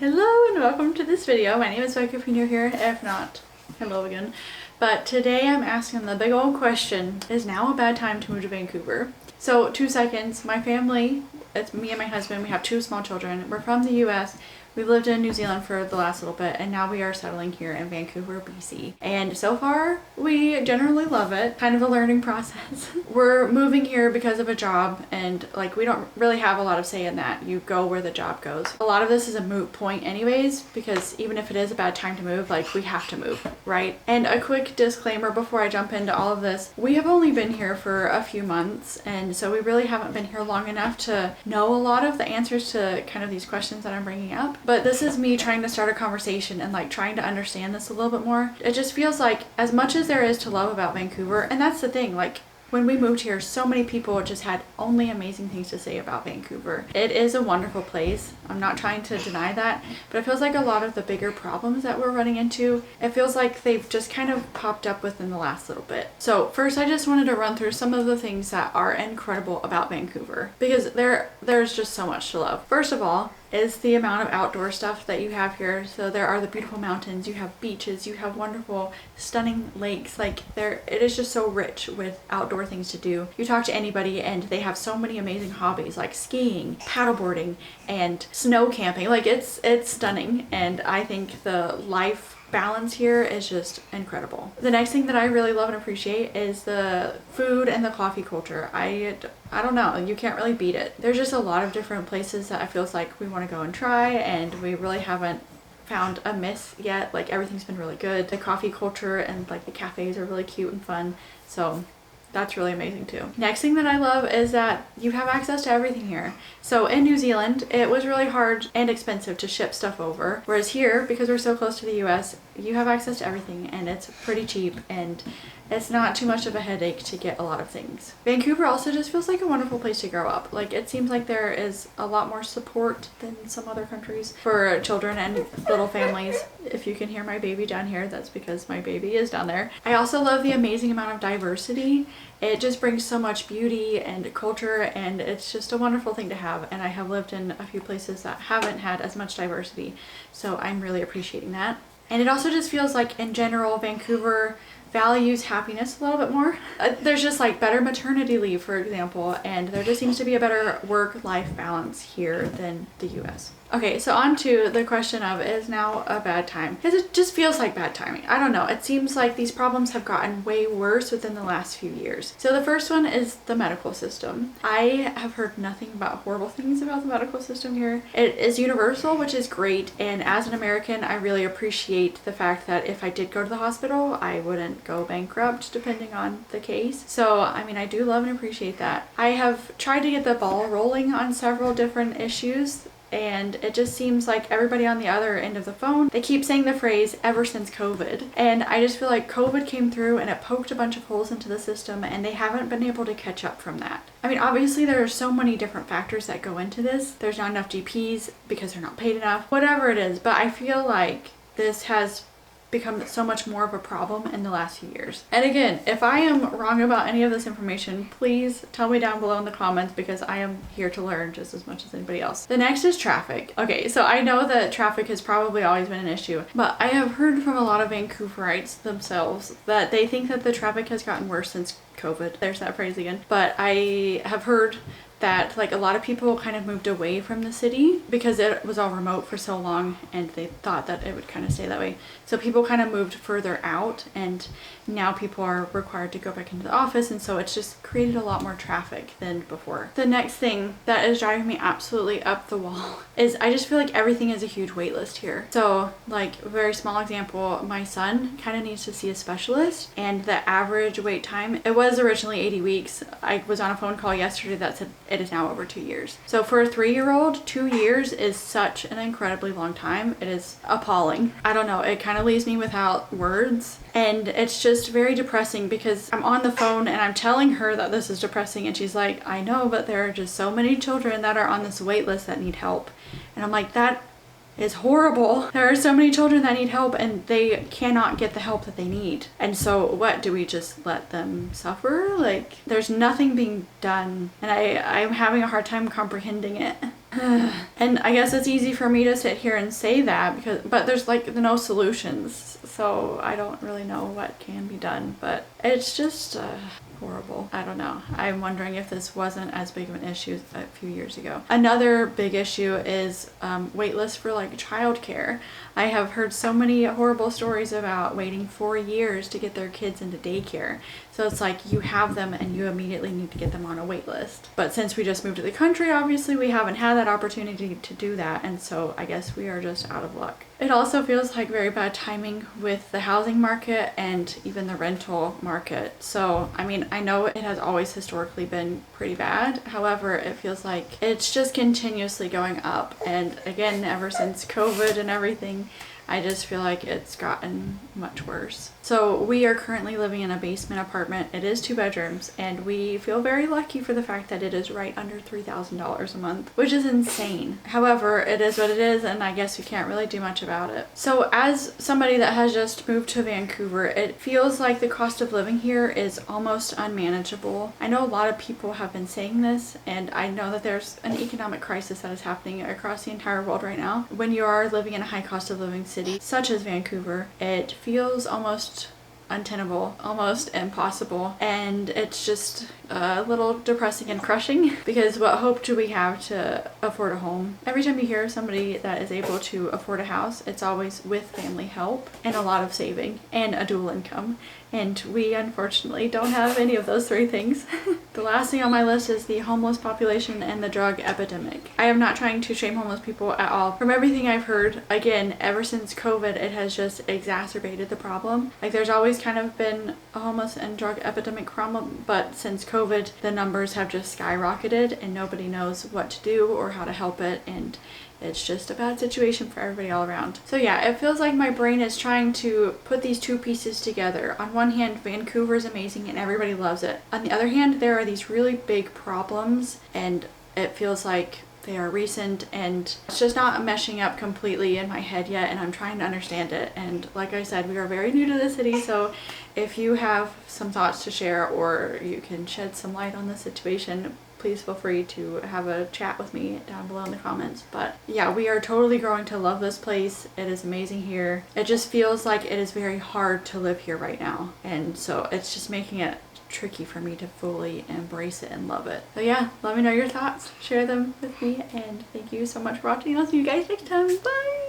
Hello and welcome to this video. My name is Becky if you're new here. If not, hello again. But today I'm asking the big old question, is now a bad time to move to Vancouver? So 2 seconds, my family, it's me and my husband, we have 2 small children. We're from the US. We lived in New Zealand for the last little bit and now we are settling here in Vancouver, BC. And so far, we generally love it. Kind of a learning process. We're moving here because of a job and like we don't really have a lot of say in that. You go where the job goes. A lot of this is a moot point anyways, because even if it is a bad time to move, like we have to move, right? And a quick disclaimer before I jump into all of this. We have only been here for a few months and so we really haven't been here long enough to know a lot of the answers to kind of these questions that I'm bringing up. But this is me trying to start a conversation and like trying to understand this a little bit more. It just feels like as much as there is to love about Vancouver, and that's the thing, like when we moved here, so many people just had only amazing things to say about Vancouver. It is a wonderful place. I'm not trying to deny that, but it feels like a lot of the bigger problems that we're running into, it feels like they've just kind of popped up within the last little bit. So first, I just wanted to run through some of the things that are incredible about Vancouver because there's just so much to love. First of all, is the amount of outdoor stuff that you have here. So there are the beautiful mountains, you have beaches, you have wonderful, stunning lakes. Like it is just so rich with outdoor things to do. You talk to anybody and they have so many amazing hobbies like skiing, paddleboarding, and snow camping. Like it's stunning, and I think the life balance here is just incredible. The next thing that I really love and appreciate is the food and the coffee culture. I don't know, you can't really beat it. There's just a lot of different places that I feels like we want to go and try, and we really haven't found a miss yet. Like everything's been really good. The coffee culture and like the cafes are really cute and fun. So that's really amazing too. Next thing that I love is that you have access to everything here. So in New Zealand, it was really hard and expensive to ship stuff over. Whereas here, because we're so close to the US, you have access to everything and it's pretty cheap and it's not too much of a headache to get a lot of things. Vancouver also just feels like a wonderful place to grow up. Like it seems like there is a lot more support than some other countries for children and little families. If you can hear my baby down here, that's because my baby is down there. I also love the amazing amount of diversity. It just brings so much beauty and culture, and it's just a wonderful thing to have. And I have lived in a few places that haven't had as much diversity, so I'm really appreciating that. And it also just feels like in general Vancouver values happiness a little bit more. There's just like better maternity leave, for example, and there just seems to be a better work-life balance here than the US. Okay, so on to the question of, is now a bad time? Because it just feels like bad timing. I don't know. It seems like these problems have gotten way worse within the last few years. So the first one is the medical system. I have heard nothing but horrible things about the medical system here. It is universal, which is great. And as an American, I really appreciate the fact that if I did go to the hospital, I wouldn't go bankrupt depending on the case. So, I mean, I do love and appreciate that. I have tried to get the ball rolling on several different issues, and it just seems like everybody on the other end of the phone, they keep saying the phrase ever since COVID. And I just feel like COVID came through and it poked a bunch of holes into the system and they haven't been able to catch up from that. I mean, obviously there are so many different factors that go into this. There's not enough GPs because they're not paid enough, whatever it is. But I feel like this has become so much more of a problem in the last few years. And again, if I am wrong about any of this information, please tell me down below in the comments because I am here to learn just as much as anybody else. The next is traffic. Okay, so I know that traffic has probably always been an issue, but I have heard from a lot of Vancouverites themselves that they think that the traffic has gotten worse since COVID. There's that phrase again. But I have heard that like a lot of people kind of moved away from the city because it was all remote for so long and they thought that it would kind of stay that way. So people kind of moved further out and now people are required to go back into the office, and so it's just created a lot more traffic than before. The next thing that is driving me absolutely up the wall is I just feel like everything is a huge wait list here. So like a very small example, my son kind of needs to see a specialist and the average wait time, it was originally 80 weeks. I was on a phone call yesterday that said it is now over 2 years. So for a 3-year-old, 2 years is such an incredibly long time. It is appalling. I don't know, it kind of leaves me without words. And it's just very depressing because I'm on the phone and I'm telling her that this is depressing and she's like, I know, but there are just so many children that are on this wait list that need help. And I'm like, that is horrible. There are so many children that need help and they cannot get the help that they need. And so what, do we just let them suffer? Like there's nothing being done, and I'm having a hard time comprehending it. And I guess it's easy for me to sit here and say that but there's like no solutions, so I don't really know what can be done, but it's just horrible. I don't know. I'm wondering if this wasn't as big of an issue a few years ago. Another big issue is wait lists for like childcare. I have heard so many horrible stories about waiting 4 years to get their kids into daycare. So it's like you have them and you immediately need to get them on a wait list. But since we just moved to the country, obviously we haven't had that opportunity to do that, and so I guess we are just out of luck. It also feels like very bad timing with the housing market and even the rental market. So, I mean, I know it has always historically been pretty bad. However, it feels like it's just continuously going up. And again, ever since COVID and everything, I just feel like it's gotten much worse. So we are currently living in a basement apartment. It is 2 bedrooms, and we feel very lucky for the fact that it is right under $3,000 a month, which is insane. However, it is what it is, and I guess we can't really do much about it. So as somebody that has just moved to Vancouver, it feels like the cost of living here is almost unmanageable. I know a lot of people have been saying this, and I know that there's an economic crisis that is happening across the entire world right now. When you are living in a high cost of living city such as Vancouver, it feels almost untenable, almost impossible, and it's just a little depressing and crushing, because what hope do we have to afford a home? Every time you hear of somebody that is able to afford a house, it's always with family help and a lot of saving and a dual income, and we unfortunately don't have any of those 3 things. The last thing on my list is the homeless population and the drug epidemic. I am not trying to shame homeless people at all. From everything I've heard, again, ever since COVID, it has just exacerbated the problem. Like, there's always kind of been a homeless and drug epidemic problem, but since COVID, the numbers have just skyrocketed and nobody knows what to do or how to help it, and it's just a bad situation for everybody all around. So yeah, it feels like my brain is trying to put these 2 pieces together. On one hand, Vancouver is amazing and everybody loves it. On the other hand, there are these really big problems, and it feels like they are recent, and it's just not meshing up completely in my head yet, and I'm trying to understand it. And like I said, we are very new to the city, so if you have some thoughts to share or you can shed some light on the situation, please feel free to have a chat with me down below in the comments. But yeah, we are totally growing to love this place. It is amazing here. It just feels like it is very hard to live here right now, and so it's just making it tricky for me to fully embrace it and love it. So yeah, let me know your thoughts, share them with me, and thank you so much for watching. I'll see you guys next time. Bye!